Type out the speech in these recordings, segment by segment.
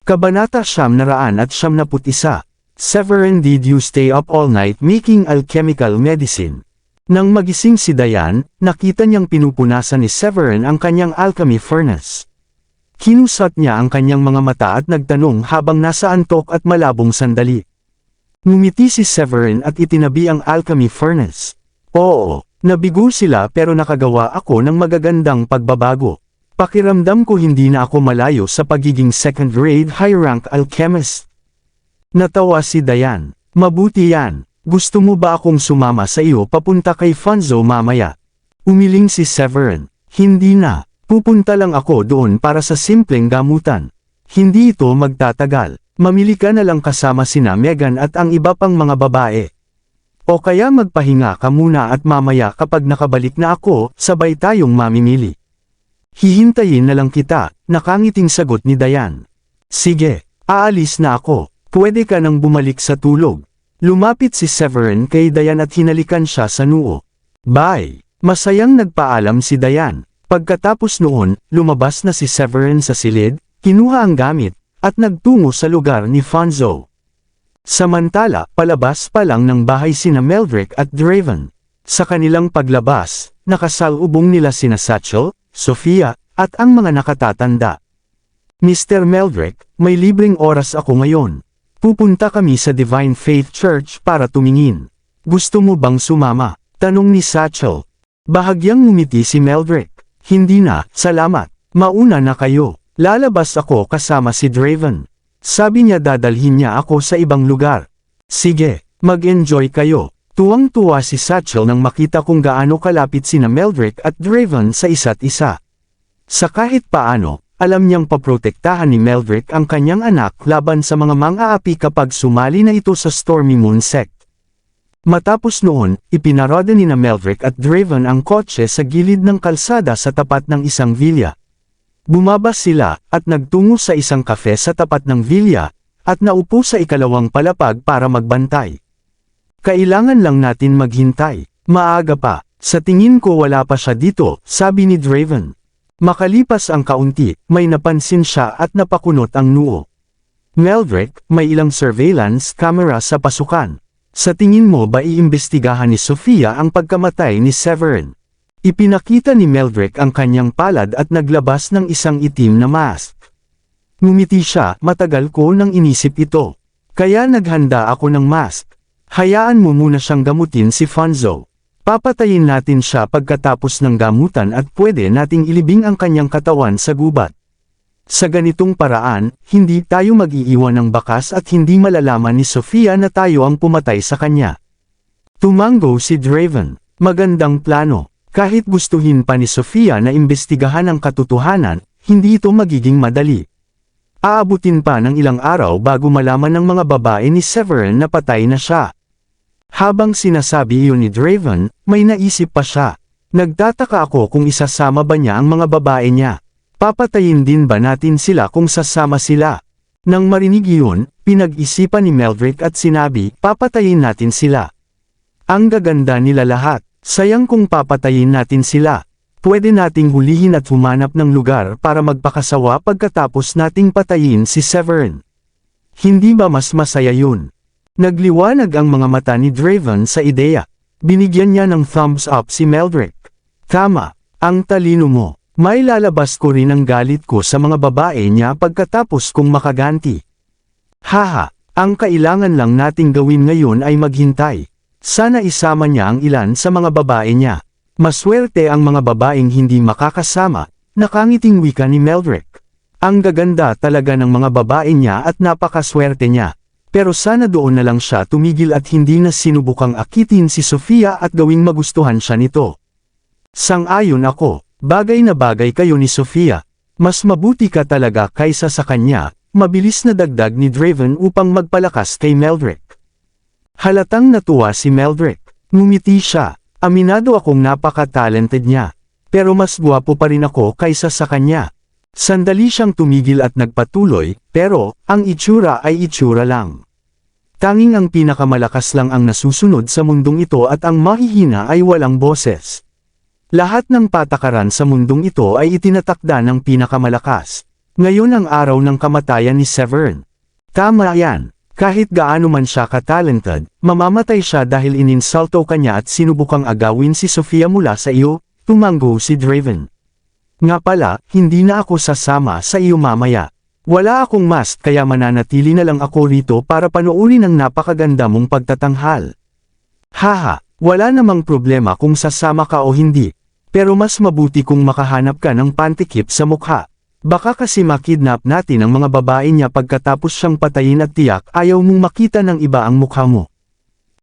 Kabanata 971. Severin, did you stay up all night making alchemical medicine? Nang magising si Diane, nakita niyang pinupunasan ni Severin ang kanyang alchemy furnace. Kinusat niya ang kanyang mga mata at nagtanong habang nasa antok at malabong sandali. Ngumiti si Severin at itinabi ang alchemy furnace. Oo, nabigo sila pero nakagawa ako ng magagandang pagbabago. Pakiramdam ko hindi na ako malayo sa pagiging second-grade high-rank alchemist. Natawa si Diane. Mabuti yan. Gusto mo ba akong sumama sa iyo papunta kay Fanzo mamaya? Umiling si Severin. Hindi na. Pupunta lang ako doon para sa simpleng gamutan. Hindi ito magtatagal. Mamili ka na lang kasama sina Megan at ang iba pang mga babae. O kaya magpahinga ka muna at mamaya kapag nakabalik na ako, sabay tayong mamimili. Hihintayin na lang kita, nakangiting sagot ni Diane. Sige, aalis na ako. Pwede ka nang bumalik sa tulog. Lumapit si Severin kay Diane at hinalikan siya sa noo. Bye! Masayang nagpaalam si Diane. Pagkatapos noon, lumabas na si Severin sa silid, kinuha ang gamit, at nagtungo sa lugar ni Fanzo. Samantala, palabas pa lang ng bahay sina Meldrick at Draven. Sa kanilang paglabas, nakasalubong nila sina Satchel, Sophia, at ang mga nakatatanda. Mr. Meldrick, may libreng oras ako ngayon. Pupunta kami sa Divine Faith Church para tumingin. Gusto mo bang sumama? Tanong ni Satchel. Bahagyang ngumiti si Meldrick. Hindi na, salamat. Mauna na kayo. Lalabas ako kasama si Draven. Sabi niya dadalhin niya ako sa ibang lugar. Sige, mag-enjoy kayo. Tuwang-tuwa si Satchel nang makita kung gaano kalapit sina Meldrick at Draven sa isa't isa. Sa kahit paano, alam niyang paprotektahan ni Meldrick ang kanyang anak laban sa mga mang-aapi kapag sumali na ito sa Stormy Moon sect. Matapos noon, ipinaroda ni na Meldrick at Draven ang kotse sa gilid ng kalsada sa tapat ng isang villa. Bumaba sila, at nagtungo sa isang kafe sa tapat ng villa, at naupo sa ikalawang palapag para magbantay. Kailangan lang natin maghintay. Maaga pa. Sa tingin ko wala pa siya dito, sabi ni Draven. Makalipas ang kaunti, may napansin siya at napakunot ang noo. Meldrick, may ilang surveillance camera sa pasukan. Sa tingin mo ba iimbestigahan ni Sophia ang pagkamatay ni Severin? Ipinakita ni Meldrick ang kanyang palad at naglabas ng isang itim na mask. Ngumiti siya, matagal ko nang inisip ito. Kaya naghanda ako ng mask. Hayaan mo muna siyang gamutin si Fanzo. Papatayin natin siya pagkatapos ng gamutan at pwede nating ilibing ang kanyang katawan sa gubat. Sa ganitong paraan, hindi tayo mag-iiwan ng bakas at hindi malalaman ni Sophia na tayo ang pumatay sa kanya. Tumango si Draven. Magandang plano. Kahit gustuhin pa ni Sophia na imbestigahan ang katotohanan, hindi ito magiging madali. Aabutin pa ng ilang araw bago malaman ng mga babae ni Severin na patay na siya. Habang sinasabi iyon ni Draven, may naisip pa siya. Nagtataka ako kung isasama ba niya ang mga babae niya. Papatayin din ba natin sila kung sasama sila? Nang marinig iyon, pinag-isipan ni Meldrick at sinabi, papatayin natin sila. Ang gaganda nila lahat. Sayang kung papatayin natin sila. Pwede nating hulihin at humanap ng lugar para magpakasawa pagkatapos nating patayin si Severin. Hindi ba mas masaya yun? Nagliwanag ang mga mata ni Draven sa ideya. Binigyan niya ng thumbs up si Meldrick. Tama, ang talino mo. May lalabas ko rin ang galit ko sa mga babae niya pagkatapos kong makaganti. Haha, ang kailangan lang nating gawin ngayon ay maghintay. Sana isama niya ang ilan sa mga babae niya. Maswerte ang mga babaeng hindi makakasama, nakangiting wika ni Meldrick. Ang gaganda talaga ng mga babae niya at napakaswerte niya. Pero sana doon na lang siya tumigil at hindi na sinubukang akitin si Sophia at gawing magustuhan siya nito. Sang-ayon ako, bagay na bagay kayo ni Sophia. Mas mabuti ka talaga kaysa sa kanya, mabilis na dagdag ni Draven upang magpalakas kay Meldrick. Halatang natuwa si Meldrick. Ngumiti siya. Aminado akong napaka-talented niya. Pero mas guwapo pa rin ako kaysa sa kanya. Sandali siyang tumigil at nagpatuloy, pero, ang itsura ay itsura lang. Tanging ang pinakamalakas lang ang nasusunod sa mundong ito at ang mahihina ay walang boses. Lahat ng patakaran sa mundong ito ay itinatakda ng pinakamalakas. Ngayon ang araw ng kamatayan ni Severin. Tama yan. Kahit gaano man siya ka-talented, mamamatay siya dahil ininsulto kanya at sinubukang agawin si Sofia mula sa iyo, tumanggo si Draven. Nga pala, hindi na ako sasama sa iyo mamaya. Wala akong mask kaya mananatili na lang ako rito para panoorin ang napakaganda mong pagtatanghal. Haha, wala namang problema kung sasama ka o hindi. Pero mas mabuti kung makahanap ka ng pantikip sa mukha. Baka kasi makidnap natin ang mga babae niya pagkatapos siyang patayin at tiyak ayaw mong makita ng iba ang mukha mo.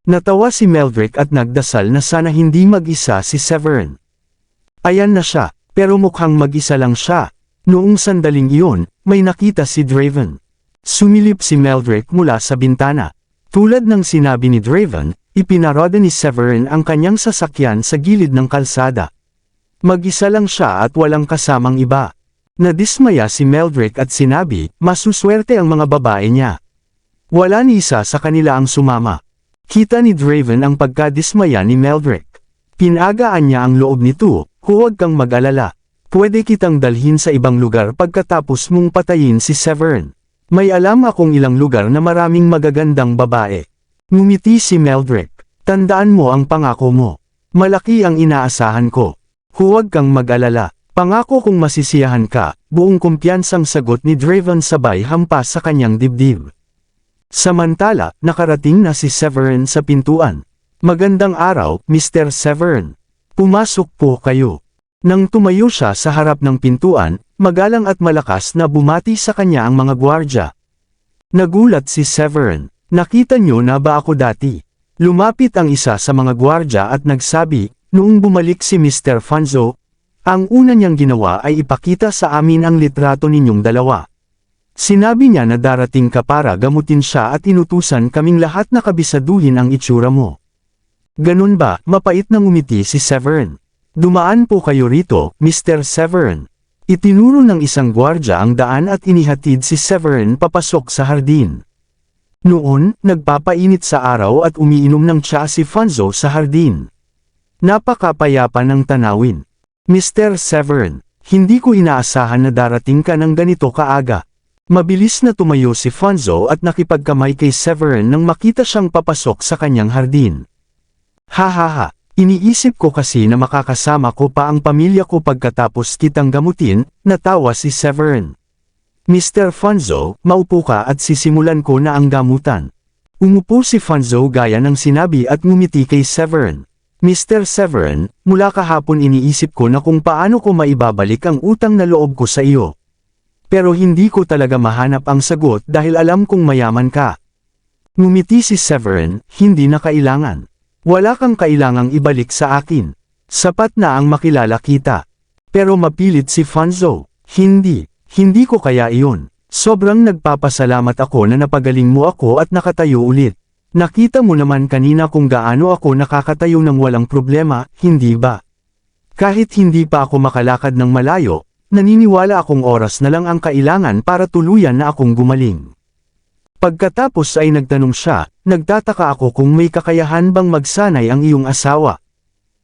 Natawa si Meldrick at nagdasal na sana hindi mag-isa si Severin. Ayan na siya, pero mukhang mag-isa lang siya. Noong sandaling iyon, may nakita si Draven. Sumilip si Meldrick mula sa bintana. Tulad ng sinabi ni Draven, ipinaroda ni Severin ang kanyang sasakyan sa gilid ng kalsada. Mag-isa lang siya at walang kasamang iba. Nadismaya si Meldrick at sinabi, masuswerte ang mga babae niya. Wala ni isa sa kanila ang sumama. Kita ni Draven ang pagkadismaya ni Meldrick. Pinagaan niya ang loob nito, huwag kang mag-alala. Pwede kitang dalhin sa ibang lugar pagkatapos mong patayin si Severin. May alam akong ilang lugar na maraming magagandang babae. Ngumiti si Meldrick. Tandaan mo ang pangako mo. Malaki ang inaasahan ko. Huwag kang mag-alala. Pangako kung masisiyahan ka, buong kumpiyansang sagot ni Draven sabay hampas sa kanyang dibdib. Samantala, nakarating na si Severin sa pintuan. Magandang araw, Mr. Severin. Pumasok po kayo. Nang tumayo siya sa harap ng pintuan, magalang at malakas na bumati sa kanya ang mga gwardya. Nagulat si Severin. Nakita niyo na ba ako dati? Lumapit ang isa sa mga gwardya at nagsabi, noong bumalik si Mr. Fanzo, ang una niyang ginawa ay ipakita sa amin ang litrato ninyong dalawa. Sinabi niya na darating ka para gamutin siya at inutusan kaming lahat na kabisaduhin ang itsura mo. Ganun ba? Mapait na ngumiti si Severin. Dumaan po kayo rito, Mr. Severin. Itinuro ng isang gwardya ang daan at inihatid si Severin papasok sa hardin. Noon, nagpapainit sa araw at umiinom ng tsaa si Fanzo sa hardin. Napakapayapa ng tanawin. Mr. Severin, hindi ko inaasahan na darating ka ng ganito kaaga. Mabilis na tumayo si Fanzo at nakipagkamay kay Severin nang makita siyang papasok sa kanyang hardin. Hahaha, iniisip ko kasi na makakasama ko pa ang pamilya ko pagkatapos kitang gamutin, natawa si Severin. Mr. Fanzo, maupo ka at sisimulan ko na ang gamutan. Umupo si Fanzo gaya ng sinabi at ngumiti kay Severin. Mr. Severin, mula kahapon iniisip ko na kung paano ko maibabalik ang utang na loob ko sa iyo. Pero hindi ko talaga mahanap ang sagot dahil alam kong mayaman ka. Ngumiti si Severin, hindi na kailangan. Wala kang kailangang ibalik sa akin. Sapat na ang makilala kita. Pero mapilit si Fanzo, hindi ko kaya iyon. Sobrang nagpapasalamat ako na napagaling mo ako at nakatayo ulit. Nakita mo naman kanina kung gaano ako nakakatayo ng walang problema, hindi ba? Kahit hindi pa ako makalakad ng malayo, naniniwala akong oras na lang ang kailangan para tuluyan na akong gumaling. Pagkatapos ay nagtanong siya, nagtataka ako kung may kakayahan bang magsanay ang iyong asawa.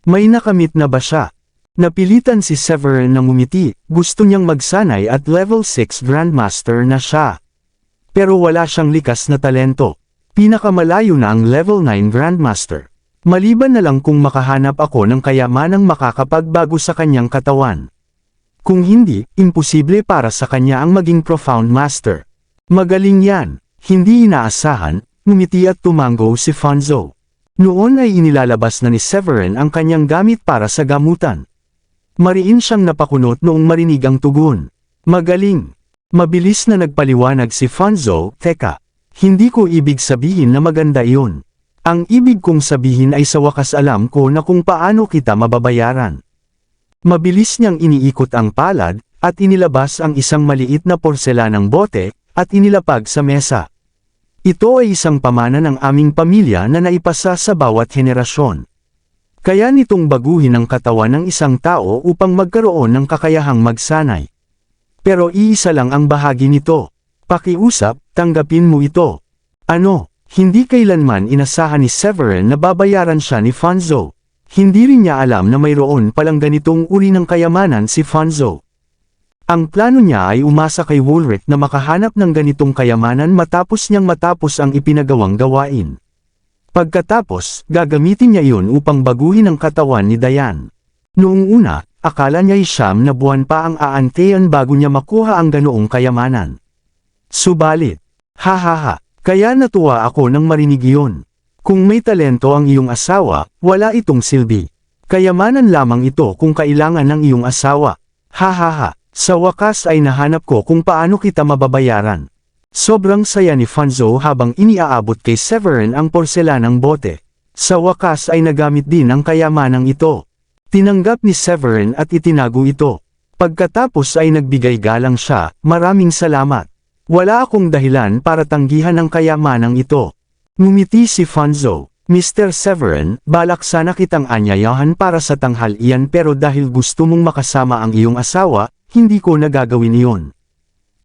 May nakamit na ba siya? Napilitan si Severin na ngumiti, gusto niyang magsanay at level 6 Grandmaster na siya. Pero wala siyang likas na talento. Pinakamalayo na ang level 9 Grandmaster. Maliban na lang kung makahanap ako ng kayamanang makakapagbago sa kanyang katawan. Kung hindi, imposible para sa kanya ang maging Profound Master. Magaling yan. Hindi inaasahan, ngumiti at tumanggo si Fanzo. Noon ay inilalabas na ni Severin ang kanyang gamit para sa gamutan. Mariin siyang napakunot noong marinig ang tugon. Magaling. Mabilis na nagpaliwanag si Fanzo, teka. Hindi ko ibig sabihin na maganda iyon. Ang ibig kong sabihin ay sa wakas alam ko na kung paano kita mababayaran. Mabilis niyang iniikot ang palad, at inilabas ang isang maliit na porselanang bote, at inilapag sa mesa. Ito ay isang pamana ng aming pamilya na naipasa sa bawat henerasyon. Kaya nitong baguhin ang katawan ng isang tao upang magkaroon ng kakayahang magsanay. Pero iisa lang ang bahagi nito. Pakiusap, tanggapin mo ito. Ano, hindi kailanman inasahan ni Severin na babayaran siya ni Fanzo. Hindi rin niya alam na mayroon palang ganitong uri ng kayamanan si Fanzo. Ang plano niya ay umasa kay Woolrich na makahanap ng ganitong kayamanan matapos ang ipinagawang gawain. Pagkatapos, gagamitin niya iyon upang baguhin ang katawan ni Diane. Noong una, akala niya ay 9 na buwan pa ang aantayan bago niya makuha ang ganoong kayamanan. Subalit, kaya natuwa ako nang marinig iyon. Kung may talento ang iyong asawa, wala itong silbi. Kayamanan lamang ito kung kailangan ng iyong asawa. Sa wakas ay nahanap ko kung paano kita mababayaran. Sobrang saya ni Fanzo habang iniaabot kay Severin ang porselanang bote. Sa wakas ay nagamit din ang kayamanang ito. Tinanggap ni Severin at itinago ito. Pagkatapos ay nagbigay galang siya, maraming salamat. Wala akong dahilan para tanggihan ang kayamanang ito. Ngumiti si Fanzo. Mr. Severin, balak sana kitang anyayahan para sa tanghalian pero dahil gusto mong makasama ang iyong asawa, hindi ko nagagawin iyon.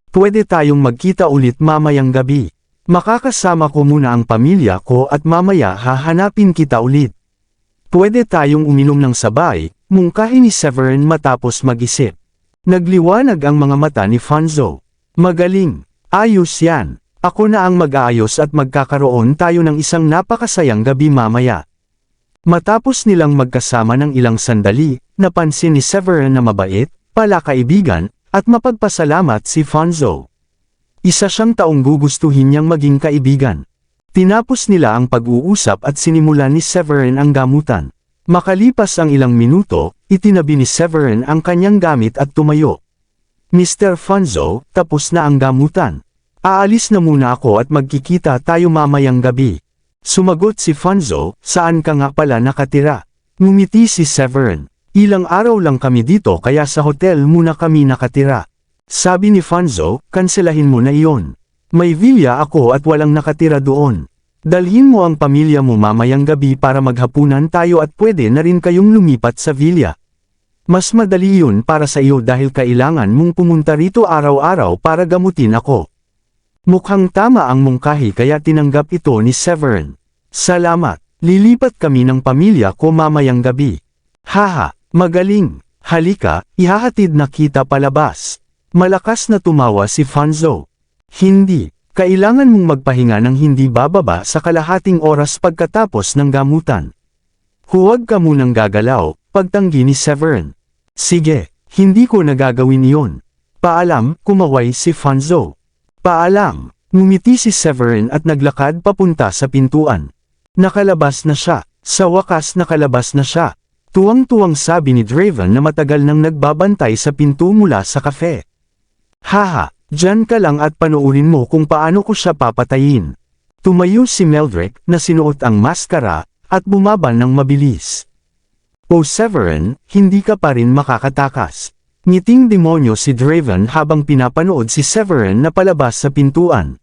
Pwede tayong magkita ulit mamayang gabi. Makakasama ko muna ang pamilya ko at mamaya hahanapin kita ulit. Pwede tayong uminom ng sabay, mungkahi ni Severin matapos mag-isip. Nagliwanag ang mga mata ni Fanzo. Magaling, ayos yan. Ako na ang mag-aayos at magkakaroon tayo ng isang napakasayang gabi mamaya. Matapos nilang magkasama ng ilang sandali, napansin ni Severin na mabait, palakaibigan, at mapagpasalamat si Fanzo. Isa siyang taong gugustuhin niyang maging kaibigan. Tinapos nila ang pag-uusap at sinimulan ni Severin ang gamutan. Makalipas ang ilang minuto, itinabi ni Severin ang kanyang gamit at tumayo. Mr. Fanzo, tapos na ang gamutan. Aalis na muna ako at magkikita tayo mamayang gabi. Sumagot si Fanzo, saan ka nga pala nakatira? Ngumiti si Severin. Ilang araw lang kami dito kaya sa hotel muna kami nakatira. Sabi ni Fanzo, kanselahin mo na iyon. May villa ako at walang nakatira doon. Dalhin mo ang pamilya mo mamayang gabi para maghapunan tayo at pwede na rin kayong lumipat sa villa. Mas madali yun para sa iyo dahil kailangan mong pumunta rito araw-araw para gamutin ako. Mukhang tama ang mungkahi kaya tinanggap ito ni Severin. Salamat, lilipat kami ng pamilya ko mamayang gabi. Magaling, halika, ihahatid na kita palabas. Malakas na tumawa si Fanzo. Hindi, kailangan mong magpahinga ng hindi bababa sa kalahating oras pagkatapos ng gamutan. Huwag ka munang gagalaw, pagtanggi ni Severin. Sige, hindi ko nagagawin iyon. Paalam, kumaway si Fanzo. Paalam, ngumiti si Severin at naglakad papunta sa pintuan. Nakalabas na siya, sa wakas nakalabas na siya. Tuwang-tuwang sabi ni Draven na matagal nang nagbabantay sa pinto mula sa kafe. Diyan ka lang at panoorin mo kung paano ko siya papatayin. Tumayo si Meldrick na sinuot ang maskara, at bumaban ng mabilis. O Severin, hindi ka pa rin makakatakas. Ngiting demonyo si Draven habang pinapanood si Severin na palabas sa pintuan.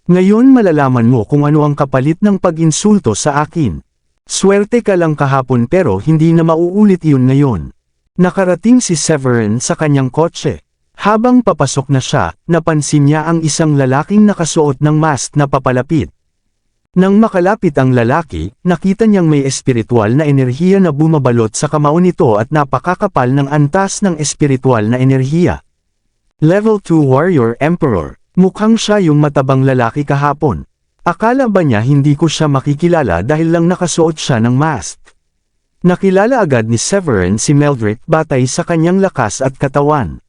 Ngayon malalaman mo kung ano ang kapalit ng pag-insulto sa akin. Swerte ka lang kahapon pero hindi na mauulit iyon ngayon. Nakarating si Severin sa kanyang kotse. Habang papasok na siya, napansin niya ang isang lalaking nakasuot ng mask na papalapit. Nang makalapit ang lalaki, nakita niyang may espiritual na enerhiya na bumabalot sa kamao nito at napakakapal ng antas ng espiritual na enerhiya. Level 2 Warrior Emperor. Mukhang siya yung matabang lalaki kahapon. Akala ba niya hindi ko siya makikilala dahil lang nakasuot siya ng mask? Nakilala agad ni Severin si Meldrick batay sa kanyang lakas at katawan.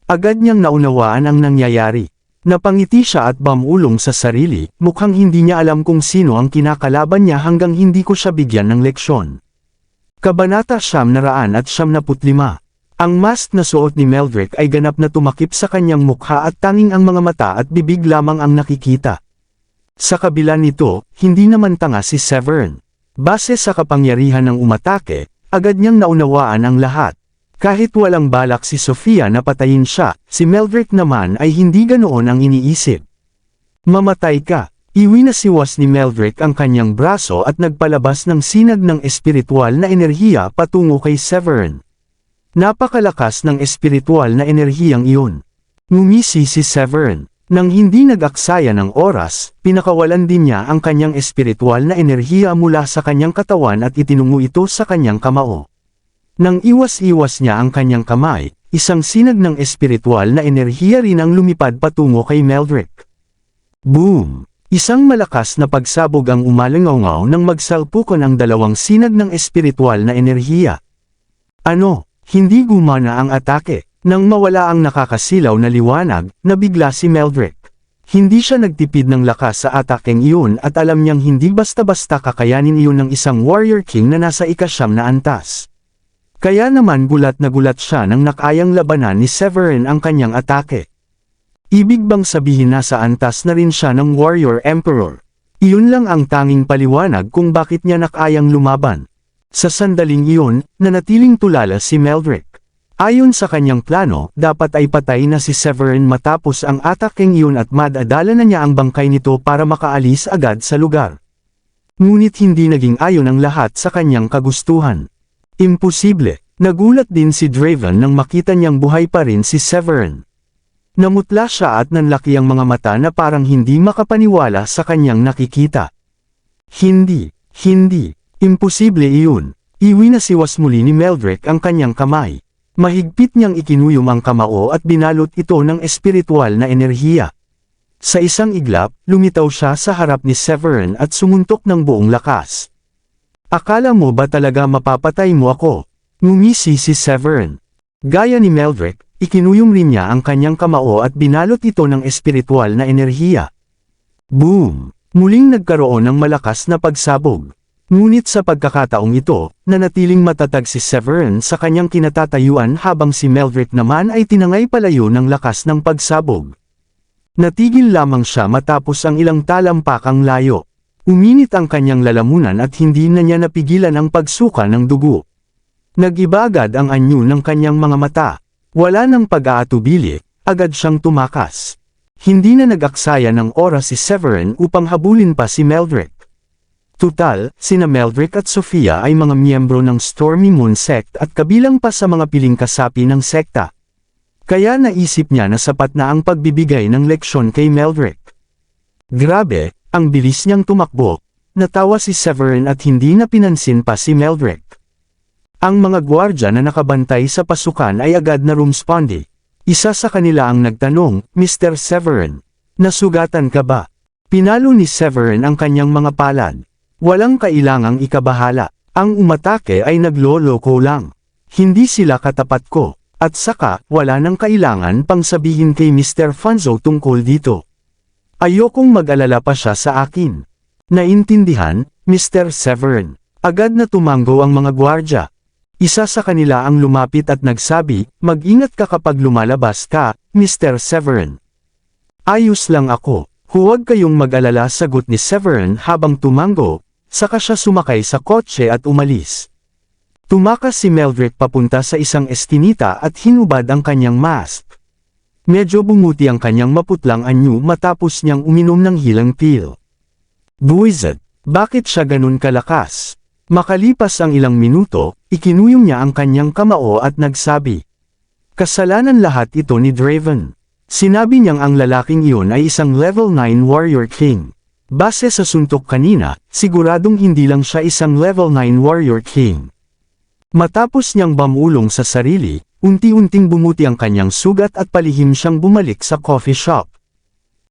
Agad niyang naunawaan ang nangyayari. Napangiti siya at bumulong sa sarili, mukhang hindi niya alam kung sino ang kinakalaban niya hanggang hindi ko siya bigyan ng leksyon. Kabanata 975. Ang mask na suot ni Meldrick ay ganap na tumakip sa kanyang mukha at tanging ang mga mata at bibig lamang ang nakikita. Sa kabila nito, hindi naman tanga si Severin. Base sa kapangyarihan ng umatake, agad niyang naunawaan ang lahat. Kahit walang balak si Sofia na patayin siya, si Meldrick naman ay hindi ganoon ang iniisip. Mamatay ka! Iwinasiwas ni Meldrick ang kanyang braso at nagpalabas ng sinag ng espiritual na enerhiya patungo kay Severin. Napakalakas ng espiritual na enerhiyang iyon. Ngumisi si Severin. Nang hindi nag-aksaya ng oras, pinakawalan din niya ang kanyang espiritual na enerhiya mula sa kanyang katawan at itinungo ito sa kanyang kamao. Nang iwas-iwas niya ang kanyang kamay, isang sinag ng espiritual na enerhiya rin ang lumipad patungo kay Meldrick. Boom! Isang malakas na pagsabog ang umalangaw nang magsalpukan ang dalawang sinag ng espiritual na enerhiya. Ano? Hindi gumana ang atake. Nang mawala ang nakakasilaw na liwanag, nabigla si Meldrick. Hindi siya nagtipid ng lakas sa atakeng iyon at alam niyang hindi basta-basta kakayanin iyon ng isang warrior king na nasa ikasyam na antas. Kaya naman gulat na gulat siya nang nakayang labanan ni Severin ang kanyang atake. Ibig bang sabihin nasa antas na rin siya ng Warrior Emperor? Iyon lang ang tanging paliwanag kung bakit niya nakayang lumaban. Sa sandaling iyon, nanatiling tulala si Meldrick. Ayon sa kanyang plano, dapat ay patay na si Severin matapos ang atakeng iyon at madadala na niya ang bangkay nito para makaalis agad sa lugar. Ngunit hindi naging ayon ang lahat sa kanyang kagustuhan. Imposible. Nagulat din si Draven nang makita niyang buhay pa rin si Severin. Namutla siya at nanlaki ang mga mata na parang hindi makapaniwala sa kanyang nakikita. Hindi, imposible iyon. Iwinasiwas muli ni Meldrick ang kanyang kamay. Mahigpit niyang ikinuyom ang kamao at binalot ito ng espiritual na enerhiya. Sa isang iglap, lumitaw siya sa harap ni Severin at sumuntok ng buong lakas. Akala mo ba talaga mapapatay mo ako? Ngumisi si Severin. Gaya ni Meldrick, ikinuyom rin niya ang kanyang kamao at binalot ito ng espiritual na enerhiya. Boom! Muling nagkaroon ng malakas na pagsabog. Ngunit sa pagkakataong ito, nanatiling matatag si Severin sa kanyang kinatatayuan habang si Meldrick naman ay tinangay palayo ng lakas ng pagsabog. Natigil lamang siya matapos ang ilang talampakang layo. Uminit ang kanyang lalamunan at hindi na niya napigilan ang pagsuka ng dugo. Nag-iba agad ang anyo ng kanyang mga mata. Wala nang pag-aatubili, agad siyang tumakas. Hindi na nag-aksaya ng oras si Severin upang habulin pa si Meldrick. Tutal, sina Meldrick at Sofia ay mga miyembro ng Stormy Moon Sect at kabilang pa sa mga piling kasapi ng sekta. Kaya naisip niya na sapat na ang pagbibigay ng leksyon kay Meldrick. Grabe, ang bilis niyang tumakbo. Natawa si Severin at hindi na pinansin pa si Meldrick. Ang mga gwardya na nakabantay sa pasukan ay agad na rumespondi. Isa sa kanila ang nagtanong, Mr. Severin, nasugatan ka ba? Pinalo ni Severin ang kanyang mga palad. Walang kailangang ikabahala. Ang umatake ay nagloloko lang. Hindi sila katapat ko. At saka, wala nang kailangan pang sabihin kay Mr. Fanzo tungkol dito. Ayokong mag-alala pa siya sa akin. Naintindihan, Mr. Severin. Agad na tumango ang mga gwardya. Isa sa kanila ang lumapit at nagsabi, mag-ingat ka kapag lumalabas ka, Mr. Severin. Ayos lang ako. Huwag kayong mag-alala, sagot ni Severin habang tumango, saka siya sumakay sa kotse at umalis. Tumakas si Meldrick papunta sa isang eskinita at hinubad ang kanyang mask. Medyo bumuti ang kanyang maputlang anyo matapos niyang uminom ng healing pill. Buwisit, bakit siya ganun kalakas? Makalipas ang ilang minuto, ikinuyom niya ang kanyang kamao at nagsabi. Kasalanan lahat ito ni Draven. Sinabi niyang ang lalaking iyon ay isang level 9 warrior king. Base sa suntok kanina, siguradong hindi lang siya isang level 9 warrior king. Matapos niyang bamulong sa sarili, unti-unting bumuti ang kanyang sugat at palihim siyang bumalik sa coffee shop.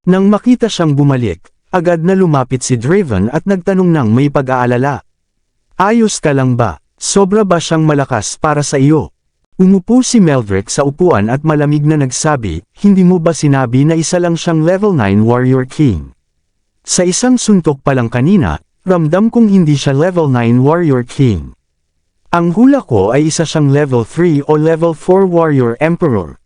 Nang makita siyang bumalik, agad na lumapit si Draven at nagtanong ng may pag-aalala. Ayos ka lang ba? Sobra ba siyang malakas para sa iyo? Umupo si Meldrick sa upuan at malamig na nagsabi, hindi mo ba sinabi na isa lang siyang level 9 warrior king? Sa isang suntok pa lang kanina, ramdam kong hindi siya level 9 warrior king. Ang hula ko ay isa siyang level 3 o level 4 warrior emperor.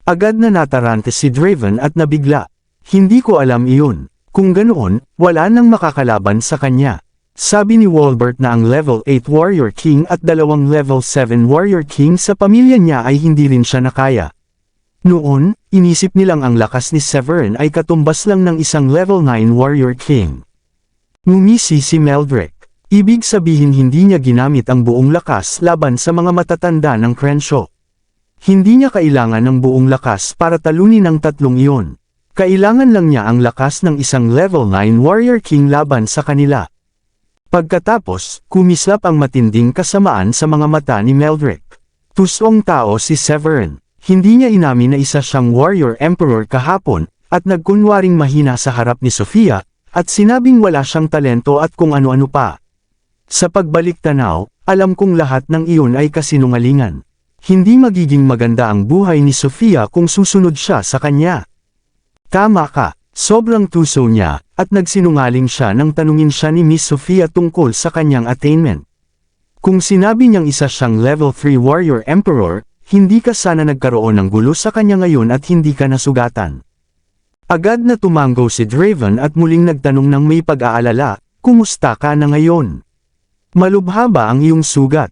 Agad na natarante si Draven at nabigla. Hindi ko alam iyon. Kung ganoon, wala nang makakalaban sa kanya. Sabi ni Walbert na ang level 8 warrior king at dalawang level 7 warrior king sa pamilya niya ay hindi rin siya nakaya. Noon, inisip nilang ang lakas ni Severin ay katumbas lang ng isang level 9 warrior king. Ngumisi si Meldrick. Ibig sabihin hindi niya ginamit ang buong lakas laban sa mga matatanda ng Crenshaw. Hindi niya kailangan ng buong lakas para talunin ang tatlong iyon. Kailangan lang niya ang lakas ng isang level 9 warrior king laban sa kanila. Pagkatapos, kumislap ang matinding kasamaan sa mga mata ni Meldrick. Tusong tao si Severin. Hindi niya inamin na isa siyang warrior emperor kahapon, at nagkunwaring mahina sa harap ni Sofia, at sinabing wala siyang talento at kung ano-ano pa. Sa pagbalik tanaw, alam kong lahat ng iyon ay kasinungalingan. Hindi magiging maganda ang buhay ni Sofia kung susunod siya sa kanya. Tama ka, sobrang tuso niya, at nagsinungaling siya nang tanungin siya ni Miss Sofia tungkol sa kanyang attainment. Kung sinabi niyang isa siyang level 3 warrior emperor, hindi ka sana nagkaroon ng gulo sa kanya ngayon at hindi ka nasugatan. Agad na tumango si Draven at muling nagtanong ng may pag-aalala, kumusta ka na ngayon? Malubha ba ang iyong sugat?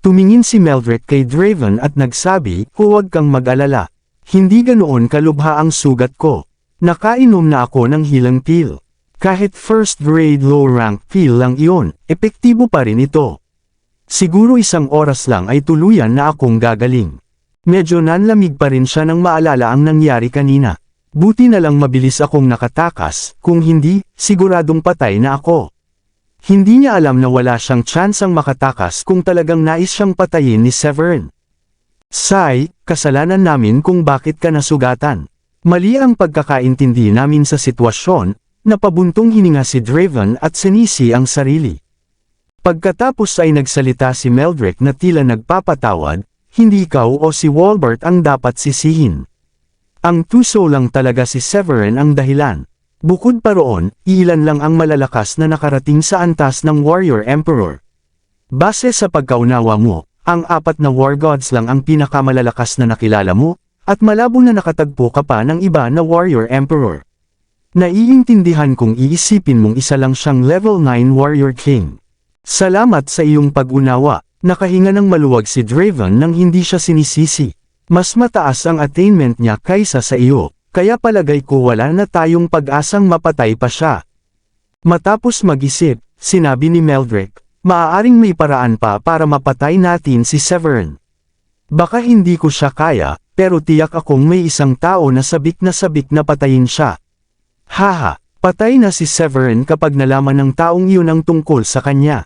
Tumingin si Meldrick kay Draven at nagsabi, huwag kang mag-alala. Hindi ganoon kalubha ang sugat ko. Nakainom na ako ng healing pill. Kahit first grade low rank pill lang iyon, epektibo pa rin ito. Siguro isang oras lang ay tuluyan na akong gagaling. Medyo nanlamig pa rin siya nang maalala ang nangyari kanina. Buti na lang mabilis akong nakatakas, kung hindi, siguradong patay na ako. Hindi niya alam na wala siyang tsansang makatakas kung talagang nais siyang patayin ni Severin. Sai, kasalanan namin kung bakit ka nasugatan. Mali ang pagkakaintindi namin sa sitwasyon, napabuntong hininga si Draven at sinisi ang sarili. Pagkatapos ay nagsalita si Meldrick na tila nagpapatawad, hindi ikaw o si Walbert ang dapat sisihin. Ang tuso lang talaga si Severin ang dahilan. Bukod pa roon, ilan lang ang malalakas na nakarating sa antas ng Warrior Emperor. Base sa pagkaunawa mo, ang 4 na War Gods lang ang pinakamalalakas na nakilala mo, at malabo na nakatagpo ka pa ng iba na Warrior Emperor. Naiintindihan kong iisipin mong isa lang siyang level 9 Warrior King. Salamat sa iyong pag-unawa, nakahinga ng maluwag si Draven nang hindi siya sinisisi. Mas mataas ang attainment niya kaysa sa iyo, kaya palagay ko wala na tayong pag-asang mapatay pa siya. Matapos mag-isip, sinabi ni Meldrick, maaaring may paraan pa para mapatay natin si Severin. Baka hindi ko siya kaya, pero tiyak akong may isang tao na sabik na patayin siya. Haha, patay na si Severin kapag nalaman ng taong iyon ang tungkol sa kanya.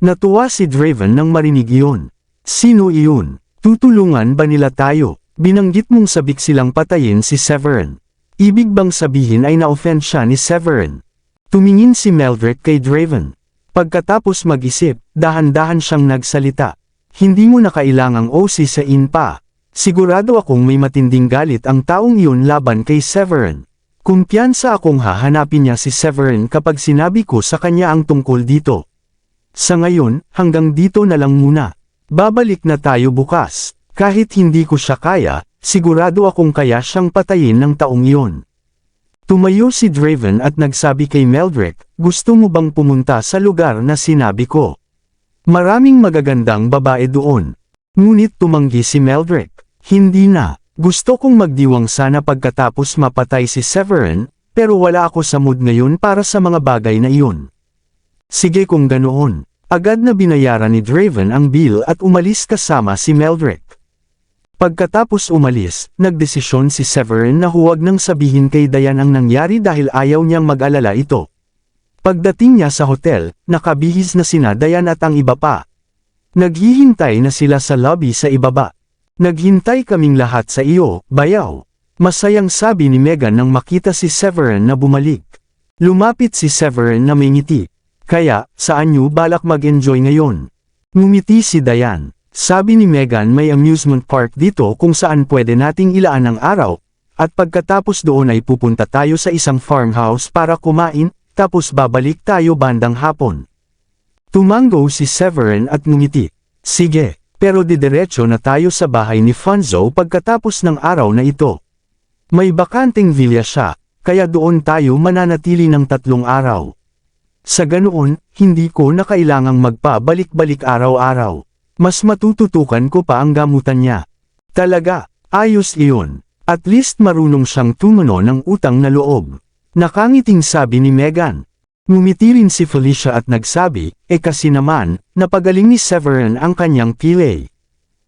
Natuwa si Draven nang marinig iyon. Sino iyon? Tutulungan ba nila tayo? Binanggit mong sabik silang patayin si Severin. Ibig bang sabihin ay na-offend siya ni Severin? Tumingin si Meldrick kay Draven. Pagkatapos mag-isip, dahan-dahan siyang nagsalita. Hindi mo na kailangang OC sa pa. Sigurado akong may matinding galit ang taong iyon laban kay Severin. Kumpiyansa akong hahanapin niya si Severin kapag sinabi ko sa kanya ang tungkol dito. Sa ngayon, hanggang dito na lang muna. Babalik na tayo bukas. Kahit hindi ko siya kaya, sigurado akong kaya siyang patayin ng taong iyon. Tumayo si Draven at nagsabi kay Meldrick, gusto mo bang pumunta sa lugar na sinabi ko? Maraming magagandang babae doon. Ngunit tumanggi si Meldrick, hindi na. Gusto kong magdiwang sana pagkatapos mapatay si Severin, pero wala ako sa mood ngayon para sa mga bagay na iyon. Sige kung ganoon. Agad na binayaran ni Draven ang bill at umalis kasama si Meldrick. Pagkatapos umalis, nagdesisyon si Severin na huwag nang sabihin kay Diane ang nangyari dahil ayaw niyang mag-alala ito. Pagdating niya sa hotel, nakabihis na sina Diane at ang iba pa. Naghihintay na sila sa lobby sa ibaba. Naghintay kaming lahat sa iyo, bayaw. Masayang sabi ni Megan nang makita si Severin na bumalik. Lumapit si Severin na may ngiti. Kaya, saan niyo balak mag-enjoy ngayon? Ngumiti si Diane. Sabi ni Megan may amusement park dito kung saan pwede nating ilaan ang araw, at pagkatapos doon ay pupunta tayo sa isang farmhouse para kumain, tapos babalik tayo bandang hapon. Tumango si Severin at ngumiti. Sige, pero didiretso na tayo sa bahay ni Funzo pagkatapos ng araw na ito. May bakanting villa siya, kaya doon tayo mananatili ng 3 araw. Sa ganoon, hindi ko na kailangang magpabalik-balik araw-araw. Mas matututukan ko pa ang gamutan niya. Talaga, ayos iyon. At least marunong siyang tumuno ng utang na loob. Nakangiting sabi ni Megan. Ngumiti rin si Felicia at nagsabi, kasi naman, napagaling ni Severin ang kanyang PA.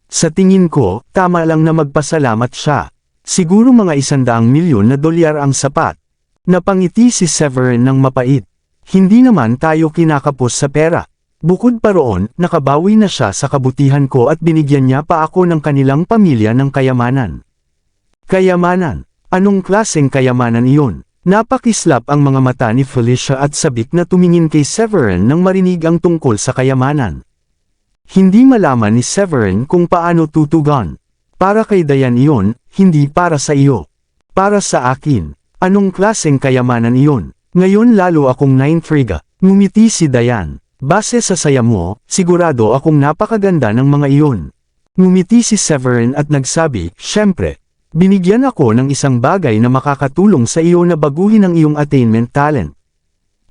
Sa tingin ko, tama lang na magpasalamat siya. Siguro mga $100 milyon ang sapat. Napangiti si Severin ng mapait. Hindi naman tayo kinakapos sa pera. Bukod pa roon, nakabawi na siya sa kabutihan ko at binigyan niya pa ako ng kanilang pamilya ng kayamanan. Kayamanan? Anong klaseng kayamanan iyon? Napakislap ang mga mata ni Felicia at sabik na tumingin kay Severin nang marinig ang tungkol sa kayamanan. Hindi malaman ni Severin kung paano tutugon. Para kay Diane iyon, hindi para sa iyo. Para sa akin. Anong klaseng kayamanan iyon? Ngayon lalo akong naintriga. Ngumiti si Diane. Base sa saya mo, sigurado akong napakaganda ng mga iyon. Ngumiti si Severin at nagsabi, "Siyempre, binigyan ako ng isang bagay na makakatulong sa iyo na baguhin ang iyong attainment talent.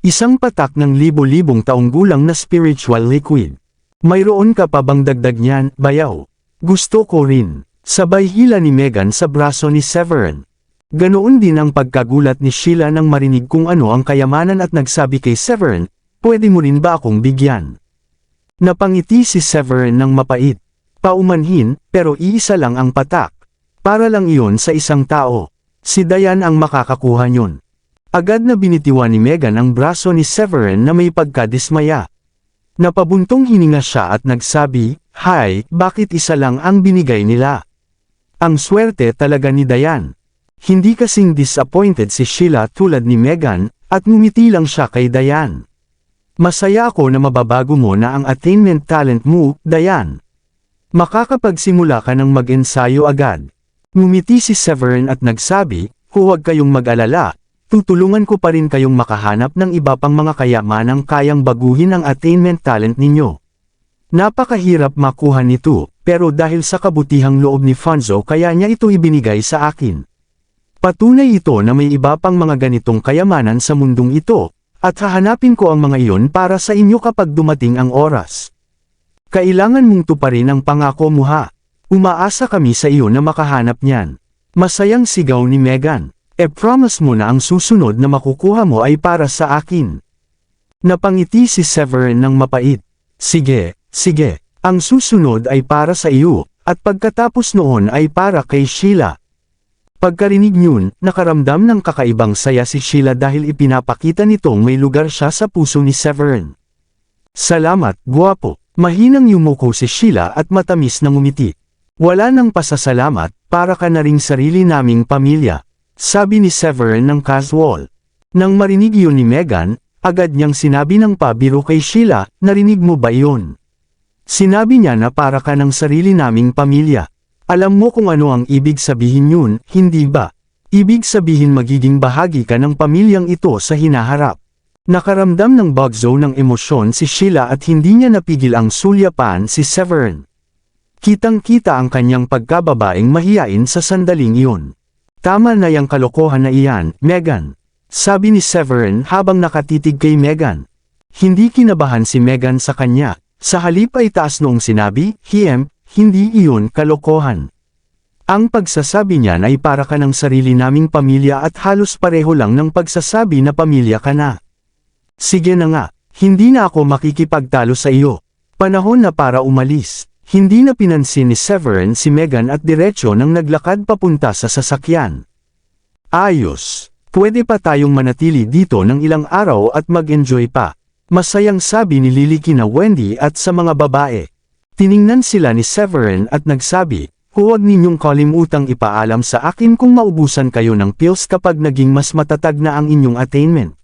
Isang patak ng libo-libong taong gulang na spiritual liquid. Mayroon ka pa bang dagdag niyan, bayaw?" "Gusto ko rin." Sabay hila ni Megan sa braso ni Severin. Ganoon din ang pagkagulat ni Sheila nang marinig kung ano ang kayamanan at nagsabi kay Severin, "Pwede mo rin ba akong bigyan?" Napangiti si Severin ng mapait. Paumanhin, pero iisa lang ang patak. Para lang iyon sa isang tao. Si Diane ang makakakuha niyon. Agad na binitiwan ni Megan ang braso ni Severin na may pagkadismaya. Napabuntong hininga siya at nagsabi, "Hay, bakit isa lang ang binigay nila?" Ang swerte talaga ni Diane. Hindi kasing disappointed si Sheila tulad ni Megan, at ngumiti lang siya kay Diane. "Masaya ako na mababago mo na ang attainment talent mo, Diane. Makakapagsimula ka ng mag-ensayo agad." Ngumiti si Severin at nagsabi, "Huwag kayong mag-alala, tutulungan ko pa rin kayong makahanap ng iba pang mga kayamanang kayang baguhin ang attainment talent ninyo. Napakahirap makuha nito, pero dahil sa kabutihang loob ni Fonzo kaya niya ito ibinigay sa akin. Patunay ito na may iba pang mga ganitong kayamanan sa mundong ito. At hahanapin ko ang mga iyon para sa inyo kapag dumating ang oras. Kailangan mong tuparin ang pangako mo ha. Umaasa kami sa iyo na makahanap niyan." Masayang sigaw ni Megan, "Promise mo na ang susunod na makukuha mo ay para sa akin." Napangiti si Severin ng mapait. Sige. Ang susunod ay para sa iyo, at pagkatapos noon ay para kay Sheila." Pagkarinig niyon, nakaramdam ng kakaibang saya si Sheila dahil ipinapakita nitong may lugar siya sa puso ni Severin. "Salamat, guwapo." Mahinang yumuko si Sheila at matamis na ngumiti. "Wala nang pasasalamat, para ka na ring sarili naming pamilya," sabi ni Severin ng casual. Nang marinig yun ni Megan, agad niyang sinabi ng pabiro kay Sheila, "Narinig mo ba yun? Sinabi niya na para ka ng sarili naming pamilya. Alam mo kung ano ang ibig sabihin yun, hindi ba? Ibig sabihin magiging bahagi ka ng pamilyang ito sa hinaharap." Nakaramdam ng bagzo ng emosyon si Sheila at hindi niya napigil ang sulyapan si Severin. Kitang-kita ang kanyang pagkababaeng mahiyain sa sandaling iyon. "Tama na yang kalokohan na iyan, Megan," sabi ni Severin habang nakatitig kay Megan. Hindi kinabahan si Megan sa kanya, sa halip ay taas noong sinabi, "Hindi iyon kalokohan. Ang pagsasabi niyan ay para ka ng sarili naming pamilya at halos pareho lang ng pagsasabi na pamilya ka na." "Sige na nga, hindi na ako makikipagtalo sa iyo. Panahon na para umalis." Hindi na pinansin ni Severin si Megan at diretsyo nang naglakad papunta sa sasakyan. "Ayos. Pwede pa tayong manatili dito ng ilang araw at mag-enjoy pa," masayang sabi ni Lily kina Wendy at sa mga babae. Tiningnan sila ni Severin at nagsabi, "Huwag ninyong kalimutang ipaalam sa akin kung maubusan kayo ng pills kapag naging mas matatag na ang inyong attainment.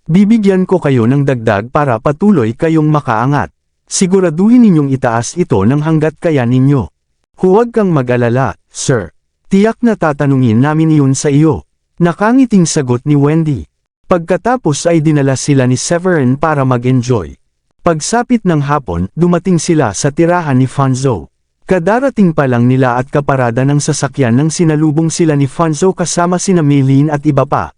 Bibigyan ko kayo ng dagdag para patuloy kayong makaangat. Siguraduhin ninyong itaas ito ng hanggat kaya ninyo." "Huwag kang mag-alala, sir. Tiyak na tatanungin namin iyon sa iyo," nakangiting sagot ni Wendy. Pagkatapos ay dinala sila ni Severin para mag-enjoy. Pagsapit ng hapon, dumating sila sa tirahan ni Fonzo. Kadarating pa lang nila at kaparada ng sasakyan nang sinalubong sila ni Fonzo kasama sina Maylene at iba pa.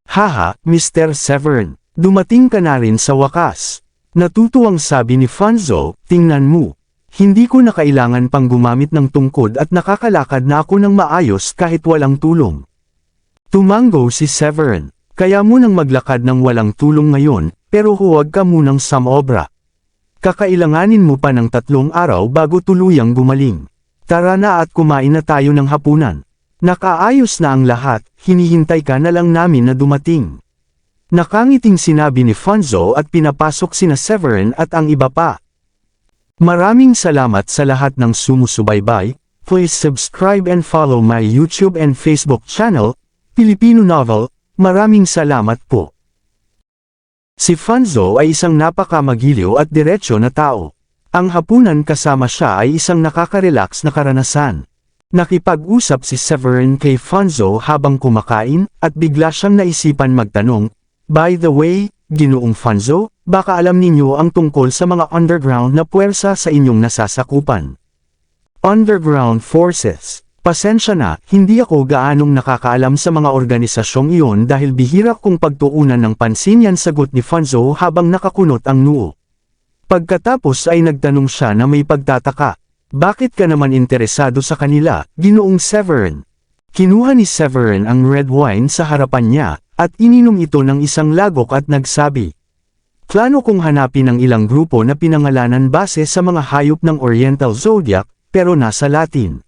"Haha, Mr. Severin, dumating ka na rin sa wakas." Natutuwang sabi ni Fonzo, "Tingnan mo. Hindi ko na kailangan pang gumamit ng tungkod at nakakalakad na ako ng maayos kahit walang tulong." Tumango si Severin. "Kaya mo nang maglakad ng walang tulong ngayon, pero huwag ka munang samobra. Kakailanganin mo pa ng 3 araw bago tuluyang gumaling. Tara na at kumain na tayo ng hapunan. Nakaayos na ang lahat, hinihintay ka na lang namin na dumating." Nakangiting sinabi ni Fonzo at pinapasok sina Severin at ang iba pa. Maraming salamat sa lahat ng sumusubaybay. Please subscribe and follow my YouTube and Facebook channel, Filipino Novel. Maraming salamat po. Si Fonzo ay isang napakamagiliw at diretsyo na tao. Ang hapunan kasama siya ay isang nakaka-relax na karanasan. Nakipag-usap si Severin kay Fonzo habang kumakain, at bigla siyang naisipan magtanong, "By the way, Ginoong Fonzo, baka alam ninyo ang tungkol sa mga underground na puwersa sa inyong nasasakupan." Underground Forces. Pasensya na, hindi ako gaanong nakakaalam sa mga organisasyong iyon dahil bihira kong pagtuunan ng pansin yan, sagot ni Fonzo habang nakakunot ang noo. Pagkatapos ay nagtanong siya na may pagtataka, "Bakit ka naman interesado sa kanila, Ginoong Severin?" Kinuha ni Severin ang red wine sa harapan niya, at ininom ito ng isang lagok at nagsabi, "Plano kong hanapin ang ilang grupo na pinangalanan base sa mga hayop ng Oriental Zodiac, pero nasa Latin.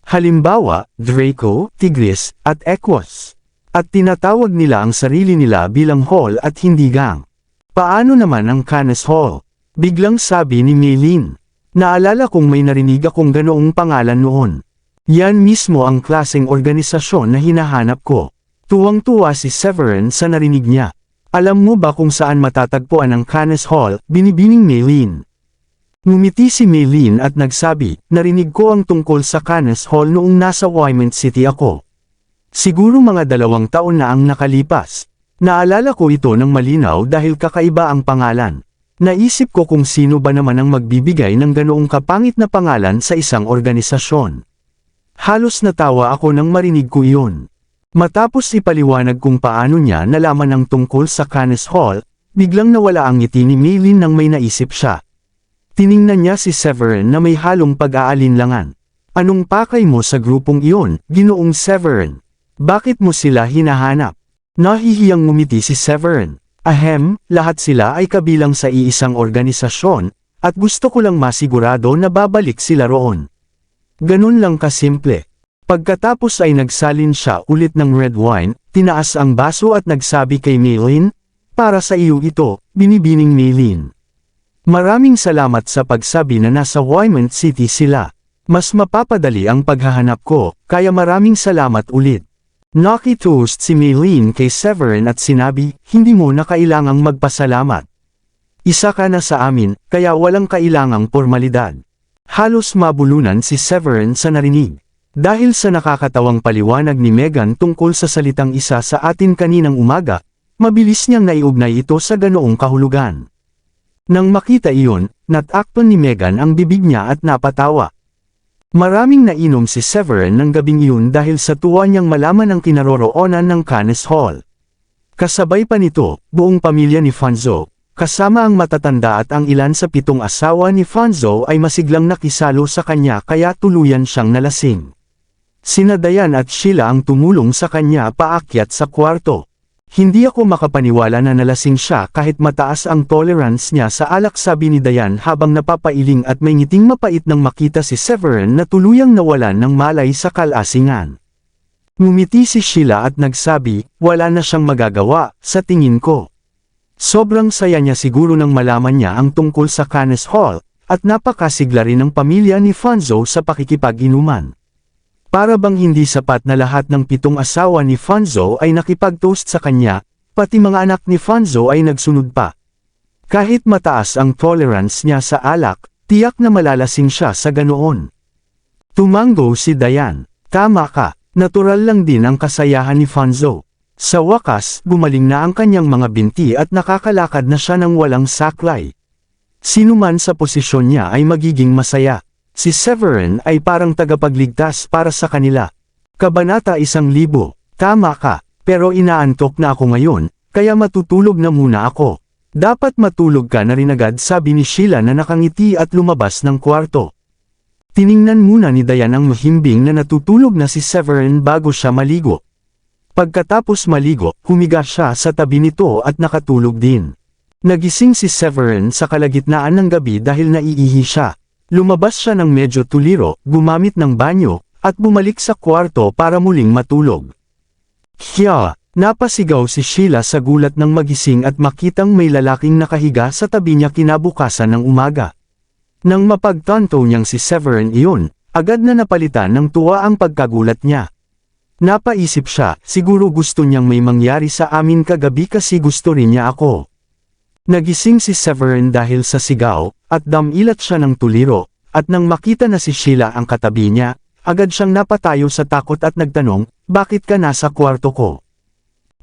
Halimbawa, Draco, Tigris, at Equus. At tinatawag nila ang sarili nila bilang Hall at hindi Gang. Paano naman ang Canis Hall?" Biglang sabi ni Maylin. "Naalala kong may narinig akong ganoong pangalan noon. Yan mismo ang klaseng organisasyon na hinahanap ko." Tuwang-tuwa si Severin sa narinig niya. "Alam mo ba kung saan matatagpuan ang Canis Hall?" binibining Maylin. Ngumiti si Maylin at nagsabi, "Narinig ko ang tungkol sa Canis Hall noong nasa Wymont City ako. Siguro mga 2 taon na ang nakalipas. Naalala ko ito ng malinaw dahil kakaiba ang pangalan. Naisip ko kung sino ba naman ang magbibigay ng ganoong kapangit na pangalan sa isang organisasyon." Halos natawa ako nang marinig ko iyon. Matapos ipaliwanag kung paano niya nalaman ang tungkol sa Canis Hall, biglang nawala ang ngiti ni Maylin nang may naisip siya. Tiningnan niya si Severin na may halong pag-aalinlangan. "Anong pakay mo sa grupong iyon, Ginoong Severin? Bakit mo sila hinahanap?" Nahihiyang ngumiti si Severin. "Ahem, lahat sila ay kabilang sa iisang organisasyon, at gusto ko lang masigurado na babalik sila roon. Ganun lang kasimple." Pagkatapos ay nagsalin siya ulit ng red wine, tinaas ang baso at nagsabi kay Maylin, "Para sa iyo ito, binibining Maylin. Maraming salamat sa pagsabi na nasa Wymont City sila. Mas mapapadali ang paghahanap ko, kaya maraming salamat ulit." Nakitoast si Maylin kay Severin at sinabi, "Hindi mo na kailangang magpasalamat. Isa ka na sa amin, kaya walang kailangang formalidad." Halos mabulunan si Severin sa narinig. Dahil sa nakakatawang paliwanag ni Megan tungkol sa salitang isa sa atin kaninang umaga, mabilis niyang naiugnay ito sa ganoong kahulugan. Nang makita iyon, natakpan ni Megan ang bibig niya at napatawa. Maraming nainom si Severin ng gabing iyon dahil sa tuwa niyang malaman ang kinaroroonan ng Canis Hall. Kasabay pa nito, buong pamilya ni Fonzo, kasama ang matatanda at ang ilan sa 7 asawa ni Fonzo ay masiglang nakisalo sa kanya kaya tuluyan siyang nalasing. Sina Dayan at Sheila ang tumulong sa kanya paakyat sa kwarto. "Hindi ako makapaniwala na nalasing siya kahit mataas ang tolerance niya sa alak," sabi ni Dayan habang napapailing at may ngiting mapait nang makita si Severin na tuluyang nawalan ng malay sa kalasingan. Ngumiti si Sheila at nagsabi, "Wala na siyang magagawa, sa tingin ko." Sobrang saya niya siguro nang malaman niya ang tungkol sa Canis Hall, at napakasigla rin ng pamilya ni Fonzo sa pakikipag-inuman. Para bang hindi sapat na lahat ng 7 asawa ni Fonzo ay nakipag-toast sa kanya, pati mga anak ni Fonzo ay nagsunod pa. Kahit mataas ang tolerance niya sa alak, tiyak na malalasing siya sa ganoon. Tumango si Dayan. "Tama ka, natural lang din ang kasayahan ni Fonzo. Sa wakas, gumaling na ang kanyang mga binti at nakakalakad na siya ng walang saklay. Sino man sa posisyon niya ay magiging masaya. Si Severin ay parang tagapagligtas para sa kanila." Kabanata 1000. "Tama ka, pero inaantok na ako ngayon, kaya matutulog na muna ako." "Dapat matulog ka na rin agad," sabi ni Sheila na nakangiti at lumabas ng kwarto. Tiningnan muna ni Dayan ang mahimbing na natutulog na si Severin bago siya maligo. Pagkatapos maligo, humiga siya sa tabi nito at nakatulog din. Nagising si Severin sa kalagitnaan ng gabi dahil naiihi siya. Lumabas siya ng medyo tuliro, gumamit ng banyo, at bumalik sa kwarto para muling matulog. "Kya, Napasigaw si Sheila sa gulat ng magising at makitang may lalaking nakahiga sa tabi niya kinabukasan ng umaga. Nang mapagtanto niyang si Severin iyon, agad na napalitan ng tuwa ang pagkagulat niya. Napaisip siya, siguro gusto niyang may mangyari sa amin kagabi kasi gusto rin niya ako. Nagising si Severin dahil sa sigaw, at damilat siya ng tuliro, at nang makita na si Sheila ang katabi niya, agad siyang napatayo sa takot at nagtanong, bakit ka nasa kwarto ko?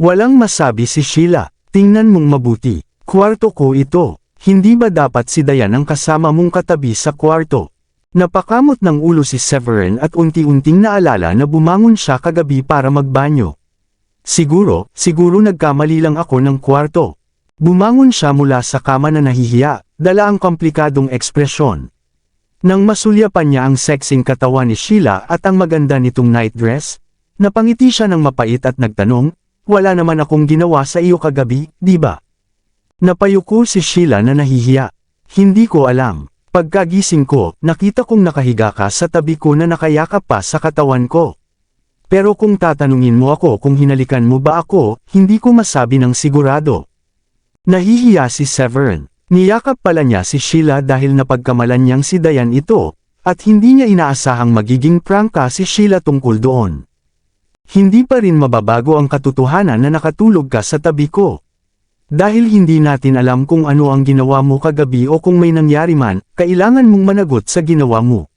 Walang masabi si Sheila, tingnan mong mabuti, kwarto ko ito, hindi ba dapat si Dayan ang kasama mong katabi sa kwarto? Napakamot ng ulo si Severin at unti-unting naalala na bumangon siya kagabi para magbanyo. Siguro nagkamali lang ako ng kwarto. Bumangon siya mula sa kama na nahihiya, dala ang komplikadong ekspresyon. Nang masulyapan niya ang sexing katawan ni Sheila at ang maganda nitong nightdress, napangiti siya ng mapait at nagtanong, wala naman akong ginawa sa iyo kagabi, di ba? Napayuko si Sheila na nahihiya. Hindi ko alam. Pagkagising ko, nakita kong nakahiga ka sa tabi ko na nakayakap pa sa katawan ko. Pero kung tatanungin mo ako kung hinalikan mo ba ako, hindi ko masabi ng sigurado. Nahihiya si Severin. Niyakap pala niya si Sheila dahil napagkamalan niyang si Dayan ito, at hindi niya inaasahang magiging prangka si Sheila tungkol doon. Hindi pa rin mababago ang katotohanan na nakatulog ka sa tabi ko. Dahil hindi natin alam kung ano ang ginawa mo kagabi o kung may nangyari man, kailangan mong managot sa ginawa mo.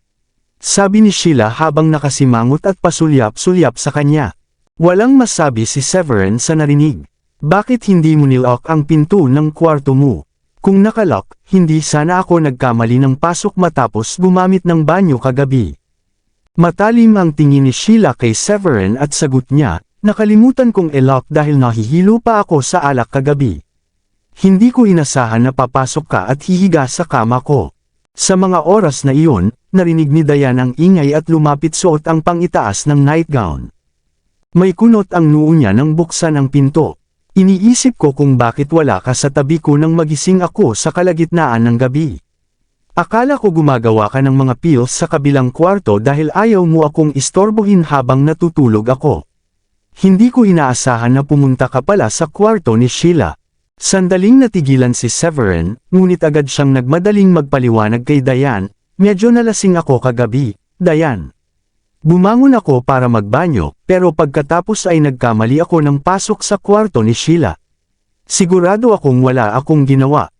Sabi ni Sheila habang nakasimangot at pasulyap-sulyap sa kanya. Walang masabi si Severin sa narinig. Bakit hindi mo nilock ang pinto ng kwarto mo? Kung nakalock, hindi sana ako nagkamali ng pasok matapos gumamit ng banyo kagabi. Matalim ang tingin ni Sheila kay Severin at sagot niya, nakalimutan kong i-lock dahil nahihilo pa ako sa alak kagabi. Hindi ko inasahan na papasok ka at hihiga sa kama ko. Sa mga oras na iyon, narinig ni Dayan ang ingay at lumapit suot ang pangitaas ng nightgown. May kunot ang noo niya nang buksan ang pinto. Iniisip ko kung bakit wala ka sa tabi ko nang magising ako sa kalagitnaan ng gabi. Akala ko gumagawa ka ng mga pills sa kabilang kwarto dahil ayaw mo akong istorbohin habang natutulog ako. Hindi ko inaasahan na pumunta ka pala sa kwarto ni Sheila. Sandaling natigilan si Severin, ngunit agad siyang nagmadaling magpaliwanag kay Dayan, medyo nalasing ako kagabi, Dayan. Bumangon ako para magbanyo, pero pagkatapos ay nagkamali ako ng pasok sa kwarto ni Sheila. Sigurado akong wala akong ginawa.